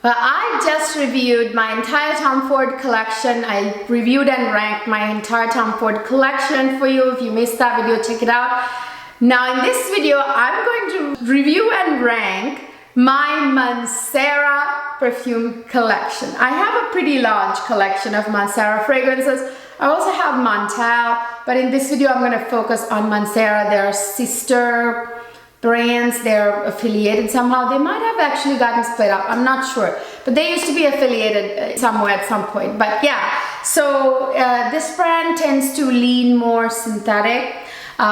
Well, I just reviewed my entire Tom Ford collection. I reviewed and ranked my entire Tom Ford collection for you. If you missed that video, check it out. Now in this video, I'm going to review and rank my Mancera perfume collection. I have a pretty large collection of Mancera fragrances. I also have Montal, but in this video, I'm going to focus on Mancera. Their sister brands, they're affiliated somehow. They might have actually gotten split up, I'm not sure, but they used to be affiliated somewhere at some point. But yeah, so this brand tends to lean more synthetic,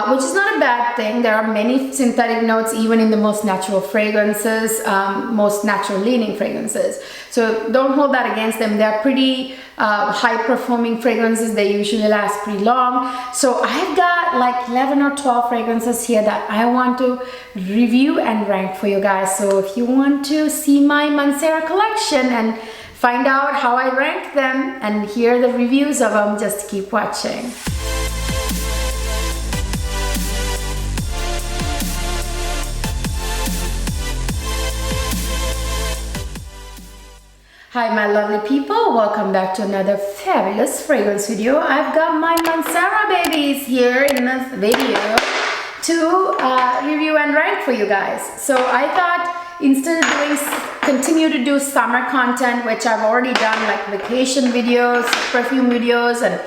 which is not a bad thing. There are many synthetic notes even in the most natural fragrances, most natural leaning fragrances, so don't hold that against them. They're pretty high performing fragrances. They usually last pretty long. So I've got like 11 or 12 fragrances here that I want to review and rank for you guys. So if you want to see my Mancera collection and find out how I rank them and hear the reviews of them, just keep watching. Hi my lovely people, welcome back to another fabulous fragrance video. I've got my Mancera babies here in this video to review and rank for you guys. So I thought instead of continue to do summer content, which I've already done, like vacation videos, perfume videos, and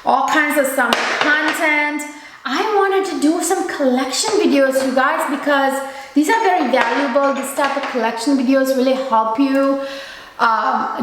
all kinds of summer content, I wanted to do some collection videos, you guys, because these are very valuable. This type of collection videos really help you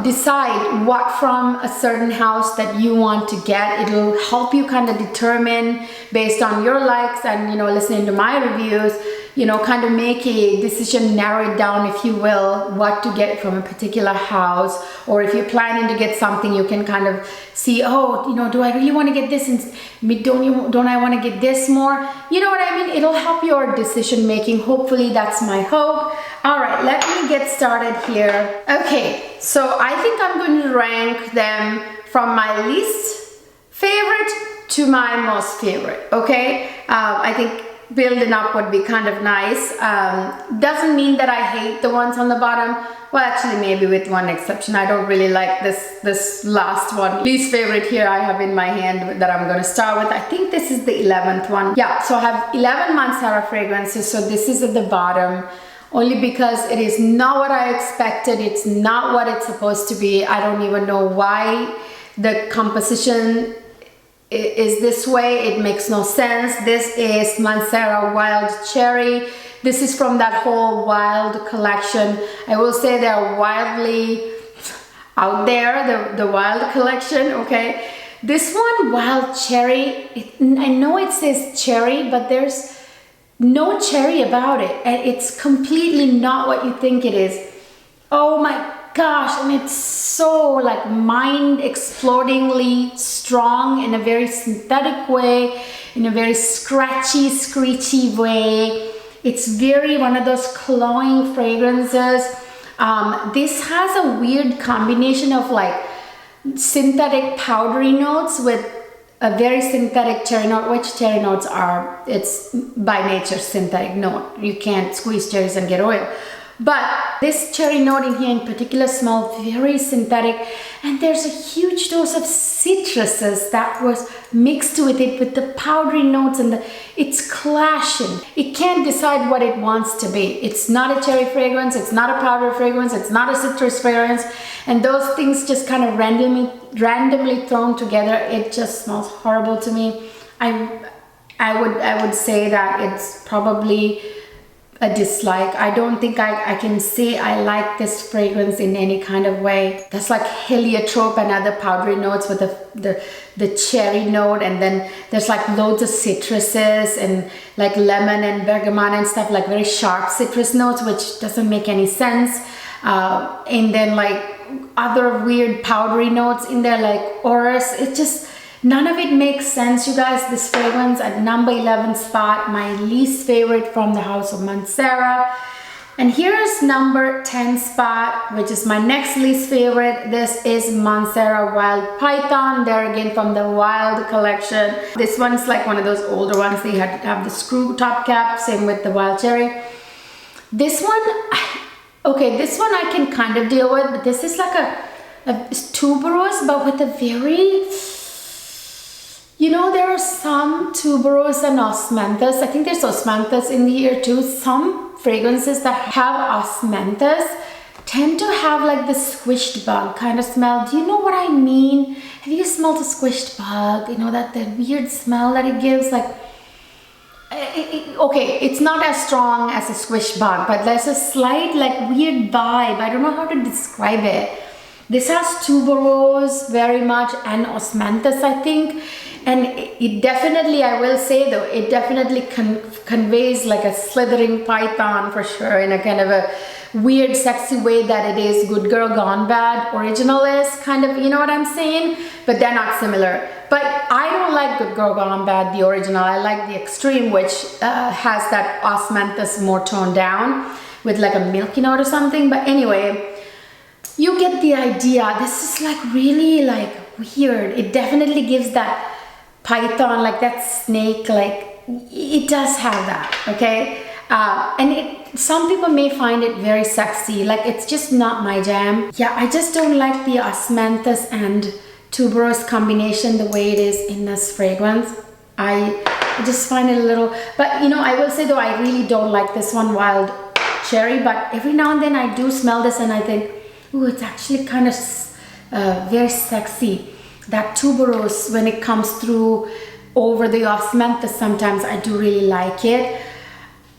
decide what from a certain house that you want to get. It'll help you kind of determine based on your likes and, you know, listening to my reviews, you know, kind of make a decision, narrow it down, if you will, what to get from a particular house. Or if you're planning to get something, you can kind of see, oh, you know, do I really want to get this, and don't I want to get this more? You know what I mean? It'll help your decision making. Hopefully that's my hope. All right, let me get started here. Okay, so I think I'm going to rank them from my least favorite to my most favorite, okay? I think building up would be kind of nice. Doesn't mean that I hate the ones on the bottom. Well, actually, maybe with one exception. I don't really like this last one. Least favorite here I have in my hand that I'm going to start with. I think this is the 11th one. Yeah, so I have 11 Mancera fragrances. So this is at the bottom, only because it is not what I expected. It's not what it's supposed to be. I don't even know why the composition is this way. It makes no sense. This is Mancera Wild Cherry. This is from that whole Wild collection. I will say they're wildly out there, the Wild collection, okay? This one, Wild Cherry, I know it says cherry, but there's no cherry about it, and it's completely not what you think it is. Oh my gosh, and it's so like mind-explodingly strong in a very synthetic way, in a very scratchy, screechy way. It's very one of those cloying fragrances. This has a weird combination of like synthetic powdery notes with a very synthetic cherry note, which cherry notes are, it's by nature synthetic note. You can't squeeze cherries and get oil. But this cherry note in here in particular smells very synthetic, and there's a huge dose of citruses that was mixed with it, with the powdery notes, and it's clashing. It can't decide what it wants to be. It's not a cherry fragrance, it's not a powder fragrance, it's not a citrus fragrance, and those things just kind of randomly thrown together. It just smells horrible to me. I would say that it's probably a dislike. I don't think I can say I like this fragrance in any kind of way. That's like heliotrope and other powdery notes with the cherry note, and then there's like loads of citruses and like lemon and bergamot and stuff, like very sharp citrus notes, which doesn't make any sense. And then like other weird powdery notes in there like orris. It just, none of it makes sense, you guys. This fragrance at number 11 spot, my least favorite from the house of Mancera. And here's number 10 spot, which is my next least favorite. This is Mancera Wild Python. There again from the Wild collection. This one's like one of those older ones. They had to have the screw top cap, same with the Wild Cherry. This one, Okay, this one I can kind of deal with, but this is like a tuberose, but with a very, you know, there are some tuberose and osmanthus. I think there's osmanthus in here too. Some fragrances that have osmanthus tend to have like the squished bug kind of smell. Do you know what I mean? Have you smelled a squished bug? You know, that the weird smell that it gives, like, okay, it's not as strong as a squish bug, but there's a slight like weird vibe. I don't know how to describe it. This has tuberose very much and osmanthus, I think, and it definitely, I will say though, it definitely conveys like a slithering python for sure, in a kind of a weird sexy way that it is Good Girl Gone Bad original is, kind of, you know what I'm saying? But they're not similar. But I don't like Good Girl Gone Bad, the original. I like the extreme, which has that osmanthus more toned down with like a milky note or something. But anyway, you get the idea. This is like really like weird. It definitely gives that python, like that snake, like it does have that, okay? And some people may find it very sexy. Like, it's just not my jam. Yeah, I just don't like the osmanthus and tuberose combination the way it is in this fragrance. I just find it a little, but you know, I will say though, I really don't like this one, Wild Cherry, but every now and then I do smell this and I think, ooh, it's actually kind of very sexy. That tuberose, when it comes through over the osmanthus, sometimes I do really like it.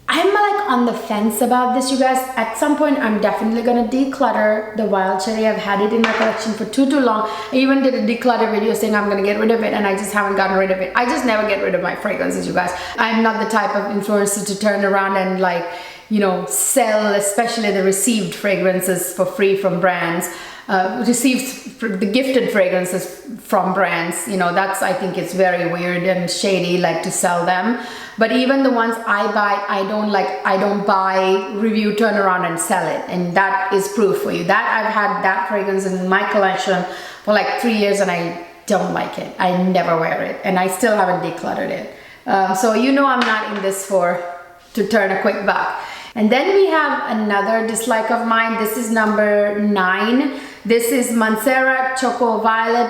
I'm like on the fence about this, you guys. At some point, I'm definitely gonna declutter the Wild Cherry. I've had it in my collection for too long. I even did a declutter video saying I'm gonna get rid of it, and I just haven't gotten rid of it. I just never get rid of my fragrances, you guys. I'm not the type of influencer to turn around and like, you know, sell especially the received fragrances for free from brands. Received the gifted fragrances from brands, you know, that's, I think it's very weird and shady, like, to sell them. But even the ones I buy, I don't buy, review, turn around and sell it. And that is proof for you. That I've had that fragrance in my collection for like 3 years and I don't like it. I never wear it and I still haven't decluttered it. So you know I'm not in this to turn a quick buck. And then we have another dislike of mine. This is number 9. This is Mancera Choco Violet.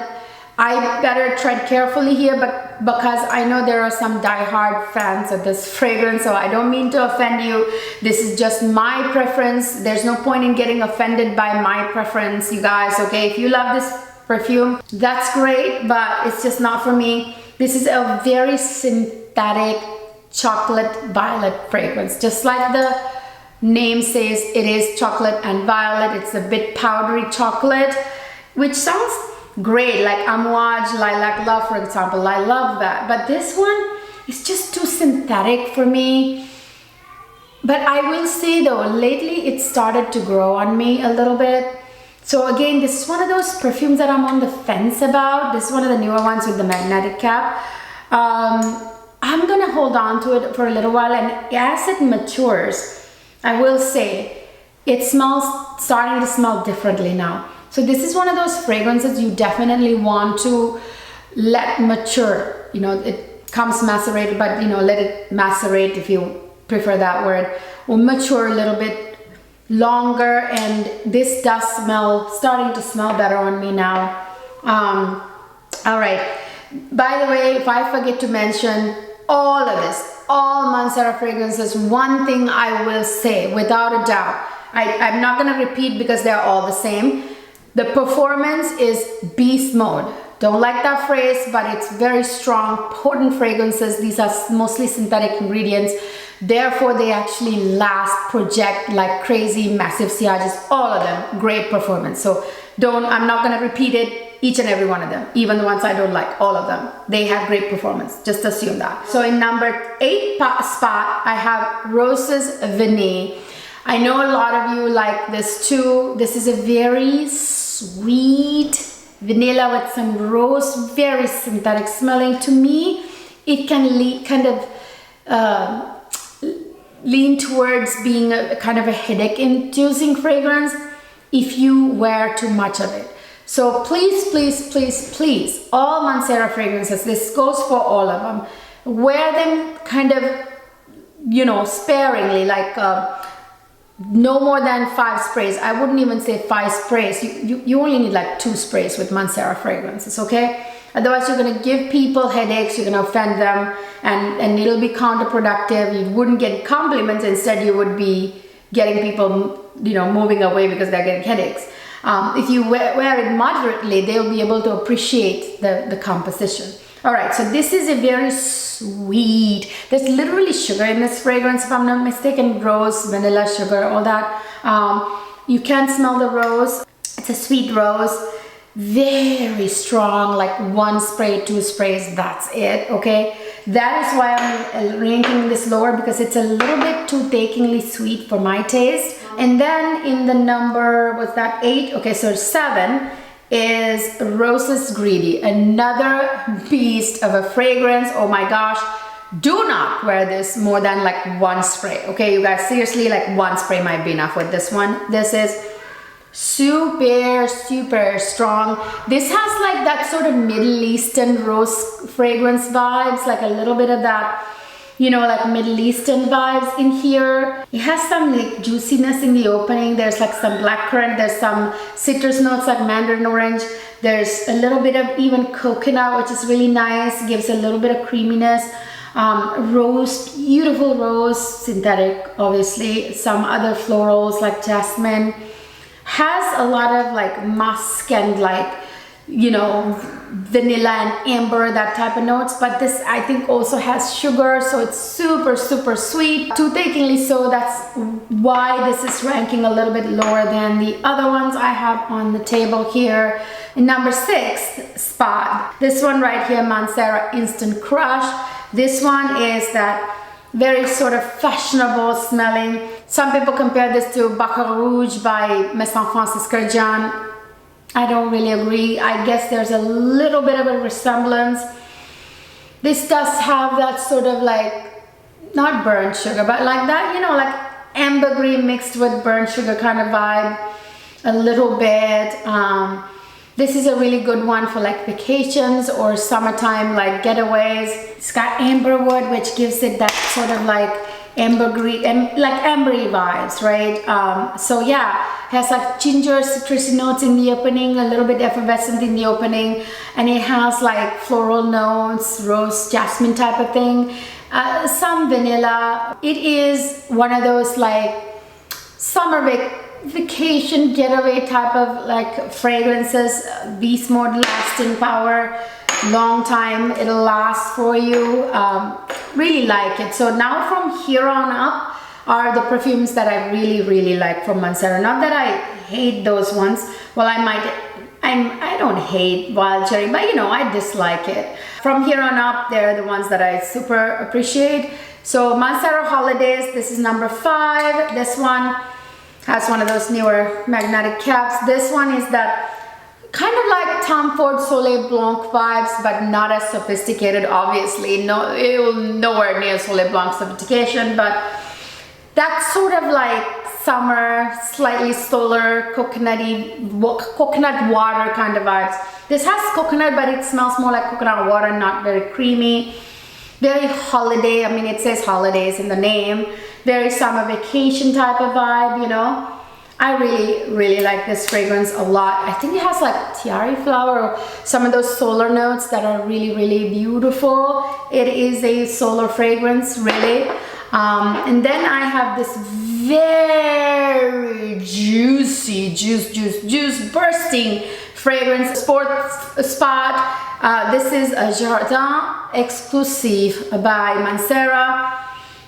I better tread carefully here, but because I know there are some die-hard fans of this fragrance, so I don't mean to offend you. This is just my preference. There's no point in getting offended by my preference, you guys, okay? If you love this perfume, that's great, but it's just not for me. This is a very synthetic chocolate violet fragrance, just like the name says. It is chocolate and violet. It's a bit powdery chocolate, which sounds great, like Amouage, Lilac Love, for example. I love that, but this one is just too synthetic for me. But I will say though, lately it started to grow on me a little bit. So again, this is one of those perfumes that I'm on the fence about. This is one of the newer ones with the magnetic cap. I'm gonna hold on to it for a little while, and as it matures, I will say it starting to smell differently now. So this is one of those fragrances you definitely want to let mature. You know, it comes macerated, but you know, let it macerate if you prefer that word, or mature a little bit longer. And this does starting to smell better on me now. All right. By the way, if I forget to mention all Mancera fragrances, one thing I will say without a doubt, I'm not going to repeat because they're all the same. The performance is beast mode. Don't like that phrase, but it's very strong, potent fragrances. These are mostly synthetic ingredients. Therefore, they actually last, project like crazy, massive sillage, all of them, great performance. So I'm not going to repeat it, each and every one of them, even the ones I don't like, all of them. They have great performance, just assume that. So in number 8 spot, I have Roses Vanille. I know a lot of you like this too. This is a very sweet vanilla with some rose, very synthetic smelling. To me, it can lean towards being a kind of a headache-inducing fragrance if you wear too much of it. So please, please, please, please, all Mancera fragrances, this goes for all of them, wear them kind of, you know, sparingly, like no more than 5 sprays. I wouldn't even say 5 sprays. You only need like 2 sprays with Mancera fragrances, okay? Otherwise, you're gonna give people headaches, you're gonna offend them, and it'll be counterproductive. You wouldn't get compliments, instead you would be getting people, you know, moving away because they're getting headaches. If you wear it moderately, they'll be able to appreciate the composition. All right, so this is a very sweet, there's literally sugar in this fragrance, if I'm not mistaken, rose, vanilla, sugar, all that. You can smell the rose. It's a sweet rose, very strong, like 1 spray, 2 sprays, that's it, okay? That is why I'm ranking this lower, because it's a little bit too takingly sweet for my taste. And then in the number, what's that, 8? Okay, so 7 is Roses Greedy, another beast of a fragrance. Oh my gosh, do not wear this more than like 1 spray, okay? You guys, seriously, like 1 spray might be enough with this one. This is super strong. This has like that sort of Middle Eastern rose fragrance vibes, like a little bit of that, you know, like Middle Eastern vibes in here. It has some like juiciness in the opening. There's like some blackcurrant, there's some citrus notes like mandarin orange, there's a little bit of even coconut, which is really nice, gives a little bit of creaminess. Rose, beautiful rose, synthetic obviously, some other florals like jasmine. Has a lot of like musk and like, you know, vanilla and amber, that type of notes, but this I think also has sugar, so it's super sweet, too takingly so. That's why this is ranking a little bit lower than the other ones I have on the table here. In number 6 spot, this one right here, Mancera Instant Crush. This one is that very sort of fashionable smelling. Some people compare this to Baccarat Rouge by Mes Enfants Escarjan. I don't really agree. I guess there's a little bit of a resemblance. This does have that sort of like, not burnt sugar, but like that, you know, like ambergris mixed with burnt sugar kind of vibe, a little bit. This is a really good one for like vacations or summertime like getaways. It's got amberwood, which gives it that sort of like ambergris, like ambery vibes, right? So yeah, has like ginger, citrusy notes in the opening, a little bit effervescent in the opening, and it has like floral notes, rose, jasmine type of thing, some vanilla. It is one of those like summer vacation getaway type of like fragrances, beast mode, lasting power, long time it'll last for you. Really like it. So now from here on up are the perfumes that I really like from Mancera. Not that I hate those ones. Well, I don't hate Wild Cherry, but you know, I dislike it. From here on up, they're the ones that I super appreciate. So Mancera Holidays, this is number 5. This one has one of those newer magnetic caps. This one is that kind of like Tom Ford Soleil Blanc vibes, but not as sophisticated, obviously. No, it will nowhere near Soleil Blanc sophistication, but that sort of like summer, slightly solar, coconut water kind of vibes. This has coconut, but it smells more like coconut water, not very creamy. Very holiday, I mean, it says holidays in the name. Very summer vacation type of vibe, you know. I really like this fragrance a lot. I think it has like tiare flower or some of those solar notes that are really beautiful. It is a solar fragrance, really. And then I have this very juicy, juice bursting fragrance sports spot. This is a Jardin Exclusive by Mancera.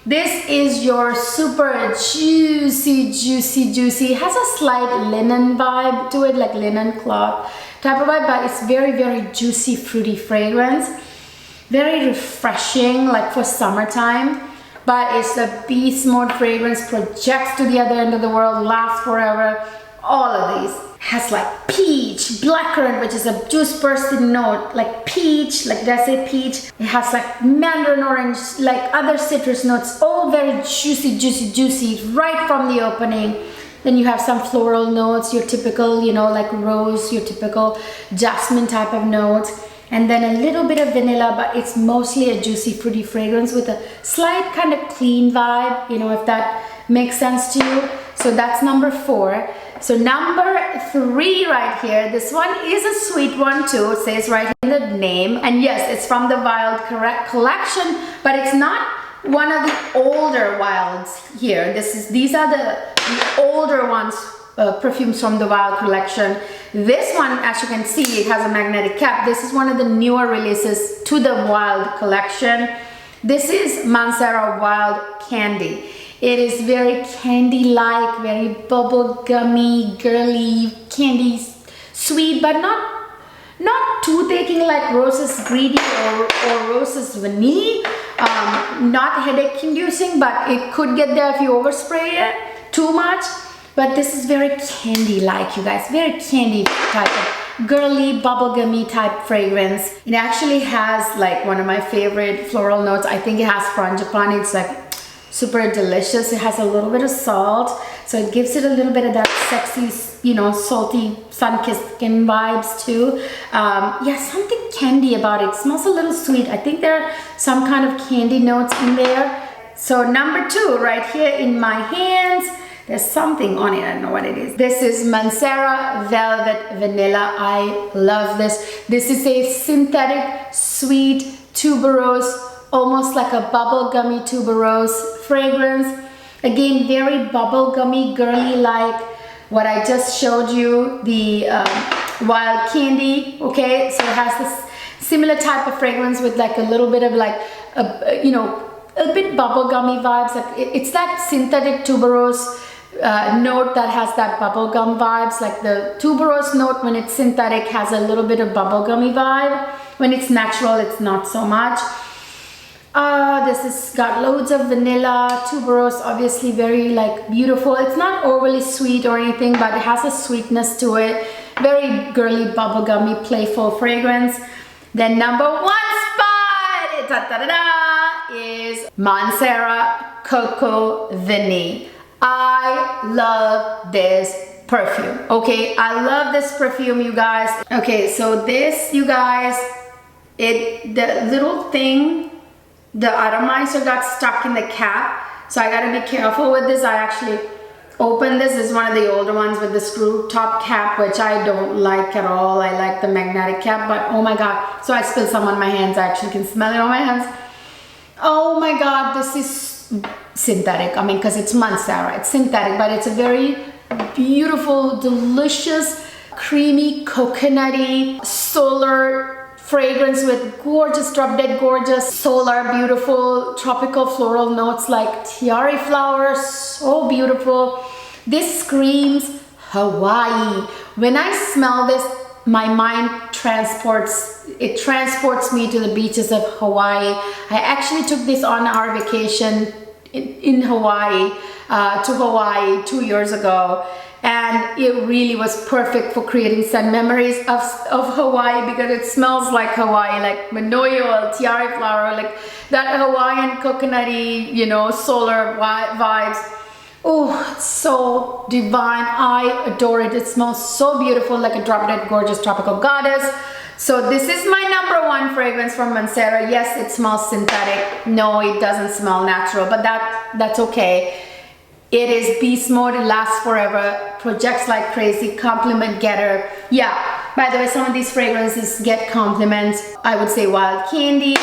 This is your super juicy. It has a slight linen vibe to it, like linen cloth type of vibe, but it's very juicy, fruity fragrance. Very refreshing, like for summertime. But it's a beast mode fragrance, projects to the other end of the world, lasts forever. All of these. Has like peach, blackcurrant, which is a juice bursting note, like peach, like did I say peach? It has like mandarin orange, like other citrus notes, all very juicy, right from the opening. Then you have some floral notes, your typical, you know, like rose, your typical jasmine type of notes. And then a little bit of vanilla, but it's mostly a juicy, fruity fragrance with a slight kind of clean vibe, you know, if that makes sense to you. So that's number 4. So number 3 right here, this one is a sweet one too. It says right in the name, and yes, it's from the Wild Collection, but it's not one of the older Wilds here. These are the older ones, perfumes from the Wild Collection. This one, as you can see, it has a magnetic cap. This is one of the newer releases to the Wild Collection. This is Mancera Wild Candy. It is very candy-like, very bubble-gummy, girly, candy, sweet, but not tooth-aching like Rose's Greedy or Rose's Vanille. Not headache-inducing, but it could get there if you overspray it too much. But this is very candy-like, you guys, very candy type of girly, bubblegummy type fragrance. It actually has like one of my favorite floral notes. I think it has frangipani. It's like super delicious. It has a little bit of salt, so it gives it a little bit of that sexy, you know, salty, sun-kissed skin vibes too. Yeah, something candy about it. It smells a little sweet. I think there are some kind of candy notes in there. So number 2 right here in my hands, there's something on it. I don't know what it is. This is Mancera Velvet Vanilla. I love this. This is a synthetic, sweet tuberose, almost like a bubblegummy tuberose fragrance. Again, very bubblegummy, girly-like. What I just showed you, the Wild Candy. Okay, so it has this similar type of fragrance with like a little bit of like, you know, a bit bubblegummy vibes. Like it's that synthetic tuberose note that has that bubblegum vibes. Like the tuberose note, when it's synthetic, has a little bit of bubblegummy vibe. When it's natural, it's not so much. This has got loads of vanilla, tuberose, obviously very like beautiful. It's not overly sweet or anything, but it has a sweetness to it. Very girly, bubblegummy, playful fragrance. Then number 1 spot is Mancera Cocoa Vanille. I love this perfume. Okay, I love this perfume, you guys. Okay, so this, you guys, the little thing, the atomizer got stuck in the cap, so I gotta be careful with this. I actually opened this. This is one of the older ones with the screw top cap, which I don't like at all. I like the magnetic cap, but oh my god. So I spilled some on my hands. I actually can smell it on my hands. Oh my god, this is synthetic. I mean, because it's Mancera, it's synthetic, but it's a very beautiful, delicious, creamy, coconutty, solar fragrance with gorgeous, drop dead gorgeous, solar, beautiful, tropical floral notes like tiare flowers. So beautiful. This screams Hawaii. When I smell this, my mind transports me to the beaches of Hawaii. I actually took this on our vacation in Hawaii, to Hawaii 2 years ago, and it really was perfect for creating some memories of Hawaii, because it smells like Hawaii, like manoyo, tiare flower, like that Hawaiian coconutty, you know, solar vibes. Oh, it's so divine. I adore it. It smells so beautiful, like a drop-dead gorgeous tropical goddess. So this is my number 1 fragrance from Mancera. Yes, it smells synthetic. No, it doesn't smell natural, but that's okay. It is beast mode. It lasts forever. Projects like crazy. Compliment getter. Yeah, by the way, some of these fragrances get compliments. I would say Wild Candy,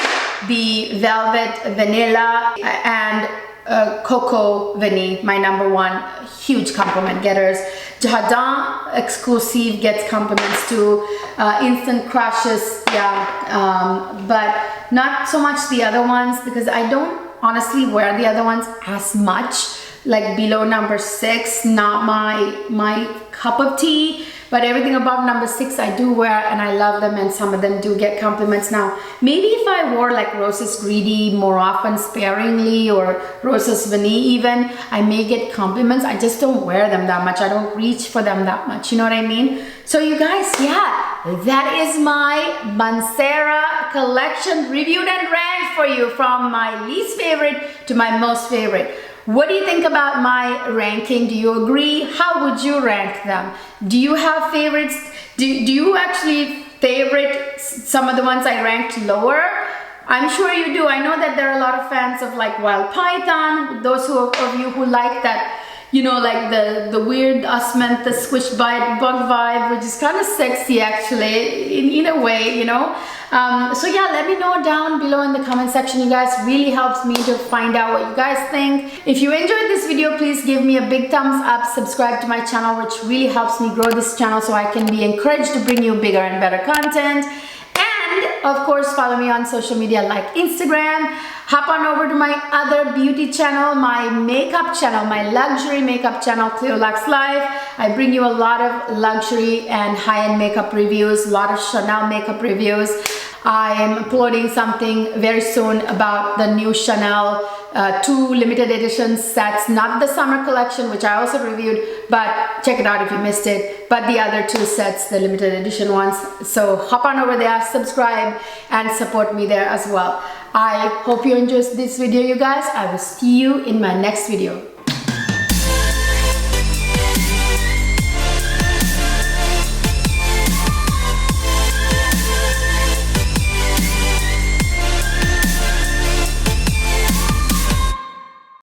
the Velvet Vanilla, and Cocoa Vanille, my number 1, huge compliment getters. Jardin Exclusive gets compliments too. Instant Crushes, yeah, but not so much the other ones, because I don't honestly wear the other ones as much. Like below number 6, not my cup of tea, but everything above number 6 I do wear, and I love them, and some of them do get compliments. Now, maybe if I wore like Rose's Greedy more often, sparingly, or Rose's Vanille even, I may get compliments. I just don't wear them that much. I don't reach for them that much, you know what I mean? So you guys, yeah, that is my Mancera collection reviewed and ranked for you, from my least favorite to my most favorite. What do you think about my ranking? Do you agree? How would you rank them? Do you have favorites? Do you actually favorite some of the ones I ranked lower? I'm sure you do. I know that there are a lot of fans of like Wild Python, those of you who like that, you know, like the weird osment, the squish bite bug vibe, which is kind of sexy actually in a way, you know. So yeah, let me know down below in the comment section, you guys. Really helps me to find out what you guys think. If you enjoyed this video, please give me a big thumbs up, subscribe to my channel, which really helps me grow this channel so I can be encouraged to bring you bigger and better content. And of course, follow me on social media like Instagram. Hop on over to my other beauty channel, my makeup channel, my luxury makeup channel, Cleo Luxe Life. I bring you a lot of luxury and high-end makeup reviews, a lot of Chanel makeup reviews. I am uploading something very soon about the new Chanel 2 limited edition sets, not the summer collection, which I also reviewed, but check it out if you missed it, but the other 2 sets, the limited edition ones. So hop on over there, subscribe, and support me there as well. I hope you enjoyed this video, you guys. I will see you in my next video.